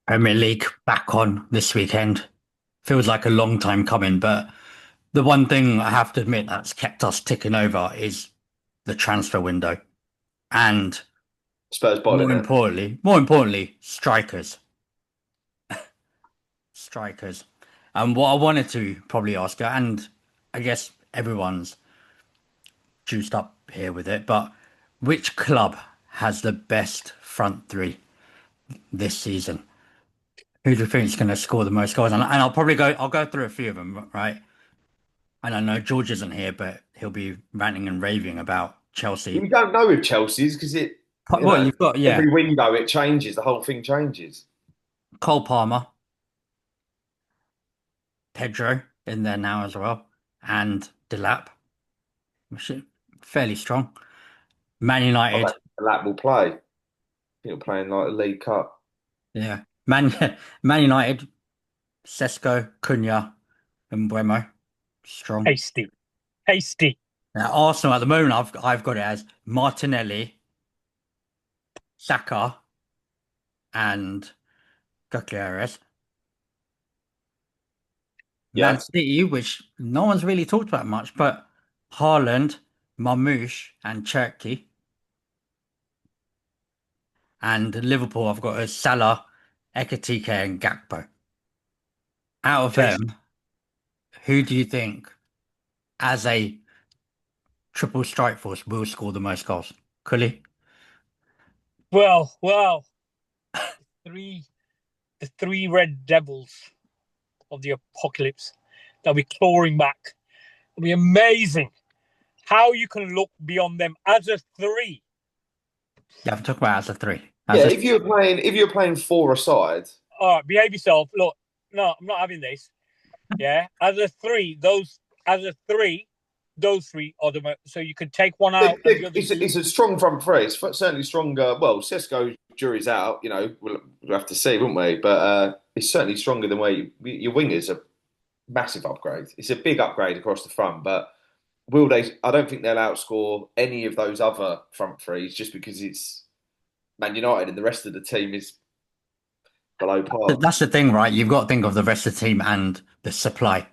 Premier League back on this weekend. Feels like a long time coming, but the one thing I have to admit that's kept us ticking over is the transfer window. And Spurs bottling it. more importantly, strikers. Strikers. And what I wanted to probably ask her, and I guess everyone's juiced up here with it, but which club has the best front three this season? Who do you think is going to score the most goals? And I'll go through a few of them, right? And I know George isn't here, but he'll be ranting and raving about Chelsea. We don't know with Chelsea's because Well, you've got, yeah, every window it changes. The whole thing changes. Cole Palmer, Pedro in there now as well, and Delap, which is fairly strong. Man I United, bet the lap will play. He'll play in like the League Cup. yeah. Man, Man United, Sesko, Cunha, and Mbeumo, strong. Hasty, hasty. Now, Arsenal at the moment, I've got it as Martinelli, Saka, and Gyökeres. Man Yeah, City, which no one's really talked about much, but Haaland, Marmoush, and Cherki. And Liverpool, I've got as Salah, Ekitike, and Gakpo. Out of Tasty. them, who do you think, as a triple strike force, will score the most goals? Cully? Well, three the three red devils of the apocalypse that'll be clawing back. It'll be amazing how you can look beyond them as a three. Yeah, I'm talking about as a three. yeah. As a If you're playing four aside, All right, behave yourself. Look, no, I'm not having this. Yeah, as a three, those three are the so you could take one out and the other two. it's a strong front three. It's certainly stronger. Well, Cisco jury's out. We'll have to see, won't we? But it's certainly stronger than where your wingers are. Massive upgrade. It's a big upgrade across the front, but will they? I don't think they'll outscore any of those other front threes just because it's Man United and the rest of the team is below par. That's the thing, right? You've got to think of the rest of the team and the supply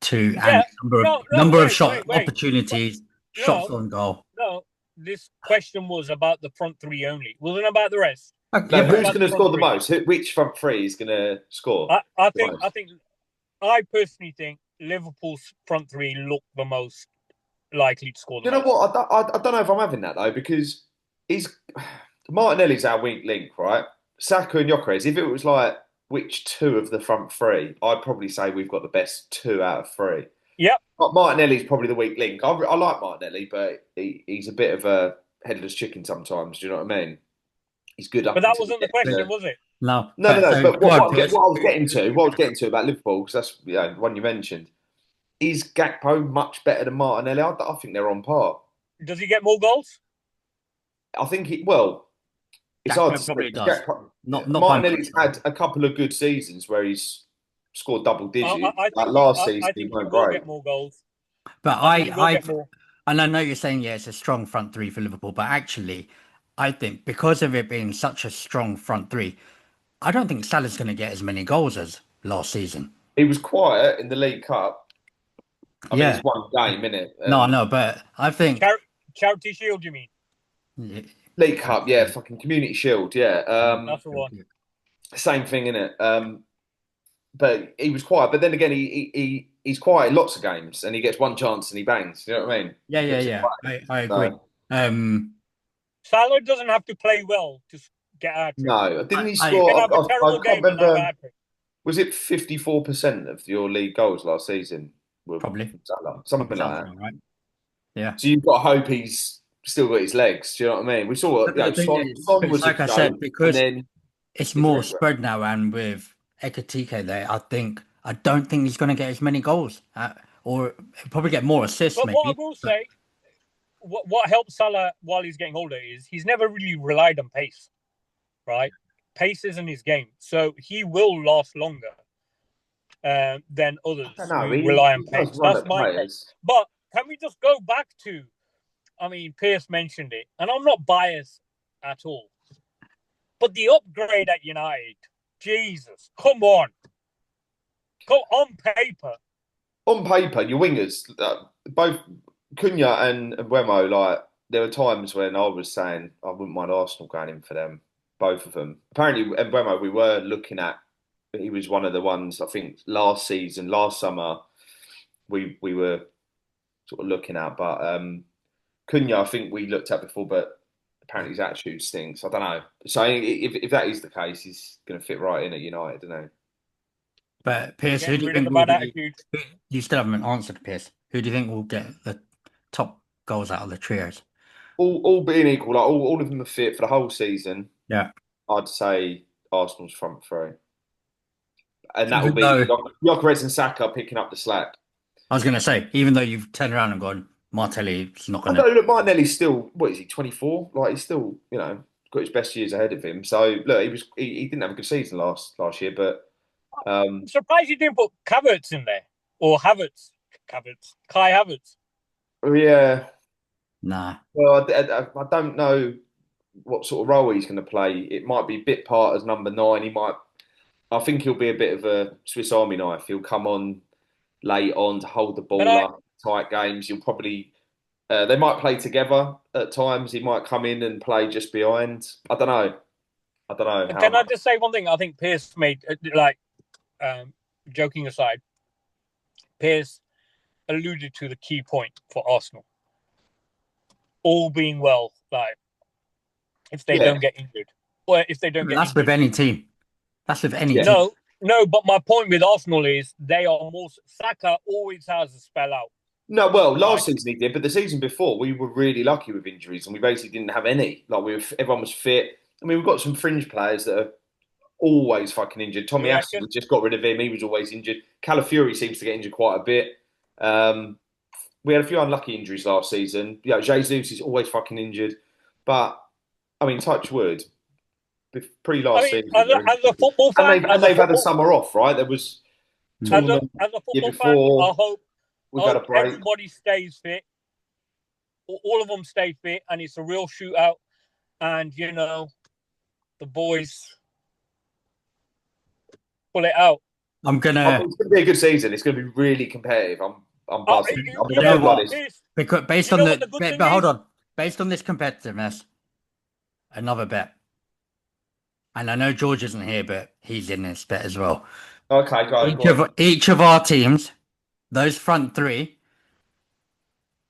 to and Yeah, no, number of shot wait. opportunities, shots No, on goal. no. This question was about the front three only. Wasn't about the rest. Yeah, No, It was who's about going the to front score the three. most? Which front three is going to score I the think. most? I personally think Liverpool's front three look the most likely to score the Do you know most. what? I don't know if I'm having that though because he's Martinelli's our weak link, right? Saka and Gyökeres. If it was like which two of the front three, I'd probably say we've got the best two out of three. Yep. Martinelli's probably the weak link. I like Martinelli, but he's a bit of a headless chicken sometimes. Do you know what I mean? He's good But up that until he wasn't the gets question, to. was it? no, No, no, but no. so But go on, Piers. what I was getting to about Liverpool, because that's the one you mentioned. Is Gakpo much better than Martinelli? I think they're on par. Does he get more goals? I think well, it's hard to Gakpo say probably because does. Not by much Martinelli's though. had a couple of good seasons where he's scored double digits. I Like think last season, I he think he weren't will great. get more goals. But I think he will get more. and I know you're saying yeah, it's a strong front three for Liverpool, but actually, I think because of it being such a strong front three, I don't think Salah's going to get as many goals as last season. He was quiet in the League Cup. I mean, Yeah, it's one game, innit? no, I know, but I think Charity Shield, you mean? yeah, League Cup, yeah, fucking Community Shield, yeah. That's the one. Same thing, innit? But he was quiet. But then again, he's quiet in lots of games, and he gets one chance and he bangs. You know what I mean? yeah, Puts it yeah. away. I agree. So Um, Salah doesn't have to play well to get a hat trick. no, didn't he He I can score? have a I terrible can't game and have a remember. hat trick. Was it 54% of your league goals last season were probably from Salah? Something sounds like that. about right. Yeah. So you've got to hope he's still got his legs. Do you know what I mean? We saw, But the thing is, Son it's was a like I said, joke, and because then it's his more legs were. spread now, and with Ekitike there, I don't think he's going to get as many goals, or he'll probably get more assists, But what I maybe. will But say, what helps Salah while he's getting older is he's never really relied on pace, right? Pace isn't his game, so he will last longer than I don't others know. who rely on He does pace. run That's at my take. players. But can we just go back to? I mean, Pierce mentioned it, and I'm not biased at all. But the upgrade at United Jesus, come on. Go on paper. On paper, your wingers, both Cunha and Wemo, like there were times when I was saying I wouldn't mind Arsenal going in for them, both of them. Apparently, Wemo, we were looking at. He was one of the ones I think last season, last summer, we were sort of looking at. But Cunha, I think we looked at before, but apparently his attitude stinks. I don't know. So if that is the case, he's going to fit right in at United, isn't he? But Pierce, who Getting do you rid of think the will bad be? attitude. You still haven't answered, Pierce. Who do you think will get the top goals out of the trios? All being equal, like all of them are fit for the whole season. Yeah. I'd say Arsenal's front three, and that will Even be though Gyökeres and Saka picking up the slack. I was going to say, even though you've turned around and gone, Martelli's not going Although to. look, Martinelli's still what is he 24? Like he's still got his best years ahead of him. So look, he didn't have a good season last year, but I'm surprised you didn't put Havertz in there. Or Kai Havertz. yeah. Nah. Well, I don't know what sort of role he's going to play. It might be bit part as number 9. I think he'll be a bit of a Swiss Army knife. He'll come on late on to hold the ball up, tight games. You'll probably they might play together at times. He might come in and play just behind. I don't know. Can I just say one thing? I think Pierce made, joking aside, Pierce alluded to the key point for Arsenal. All being well, like if they don't get injured, or if they don't get that's injured. with any team. That's with any team. No, but my point with Arsenal is they are more. Saka always has a spell out. No, well, last season he did, but the season before we were really lucky with injuries, and we basically didn't have any. Like everyone was fit. I mean, we've got some fringe players that are always fucking injured. Tommy Aston, we just got rid of him. He was always injured. Calafiori seems to get injured quite a bit. We had a few unlucky injuries last season. Jesus is always fucking injured. But, I mean, touch wood. Pre-last season. As a football fan... And they've had a summer off, right? There was... As a football fan, I hope everybody stays fit. All of them stay fit, and it's a real shootout. And, the boys pull it out. It's going to be a good season. It's going to be really competitive. I'm buzzing. Based on but hold on. Based on this competitiveness, another bet. And I know George isn't here, but he's in this bet as well. Okay, go each of our teams, those front three,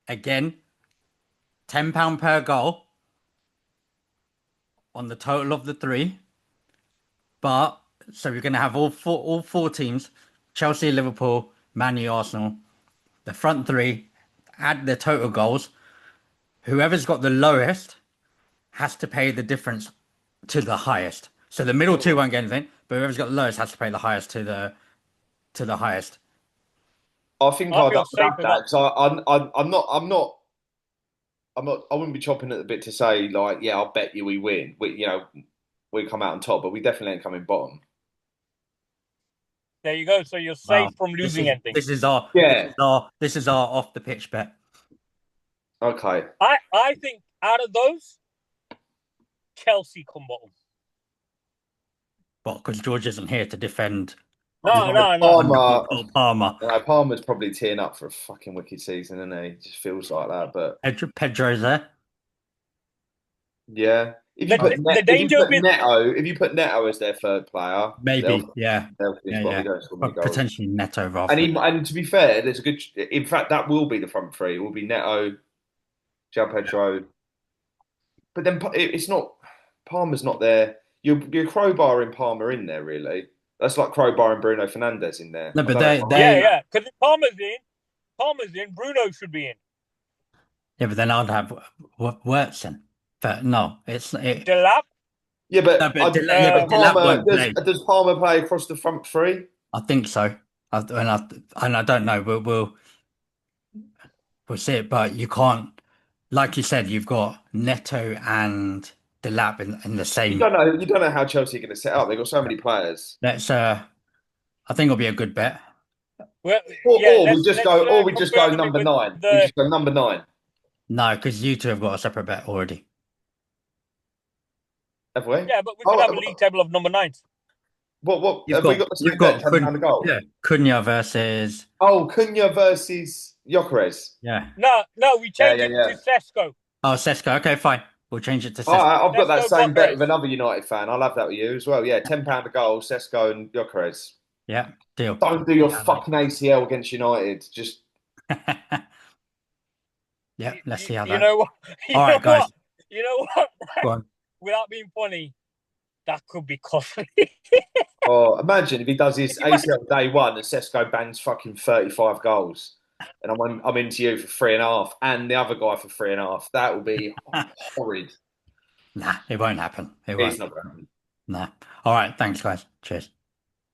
again, £10 per goal on the total of the three. But so we're going to have all four teams: Chelsea, Liverpool, Man U, Arsenal. The front three, add their total goals. Whoever's got the lowest has to pay the difference to the highest. So the middle two won't get anything, but whoever's got the lowest has to pay the highest to the highest. I think I'd have that because I wouldn't be chopping at the bit to say like, yeah, I'll bet you we win. We come out on top, but we definitely ain't coming bottom. There you go. So you're safe from losing anything. This is our off the pitch bet. Okay. I think out of those, Chelsea come bottom. Well, because George isn't here to defend. No. Palmer. Palmer's probably teeing up for a fucking wicked season, isn't he? It just feels like that. But Pedro's there. Yeah. If you put Neto as their third player, maybe, potentially Neto. And to be fair, there's a good. In fact, that will be the front three. It will be Neto, João Pedro. But then it's not. Palmer's not there. You're crowbarring Palmer in there, really. That's like crowbarring Bruno Fernandes in there. No, but because Palmer's in. Bruno should be in. Yeah, but then I'd have Wurtzen. But no, it's Delap. Yeah, but does Palmer play across the front three? I think so. And I don't know. We'll see it. But you can't, like you said, you've got Neto and Delap in the same. You don't know how Chelsea are going to set up. They've got so many players. Let's. I think it'll be a good bet. Well, we just go number 9. We just go number 9. No, because you two have got a separate bet already. Have we? Yeah, but we could have a league table of number 9s. What You've have we got got the you've same bet? got £10 a goal. Yeah, Cunha versus Oh, Cunha versus Gyökeres. yeah. No, we Yeah, change yeah, it yeah. to Sesko. Oh, Sesko. Okay, fine. We'll change it to All Sesko. right, I've got that Sesko same bet with Gyökeres. another United fan. I'll have that with you as well. Yeah, £10 a goal, Sesko and Gyökeres. Yeah, deal. Don't do your fucking ACL against United. Just Yeah, let's see how You that. know what? You All know right, guys. what? You know what? Go on. Without being funny, that could be costly. oh, imagine if he does his ACL day one and Sesko bangs fucking 35 goals, and I'm into you for 3.5, and the other guy for 3.5. That will be horrid. Nah, it won't happen. It It's won't. not going to happen. Nah. All right. Thanks, guys. Cheers.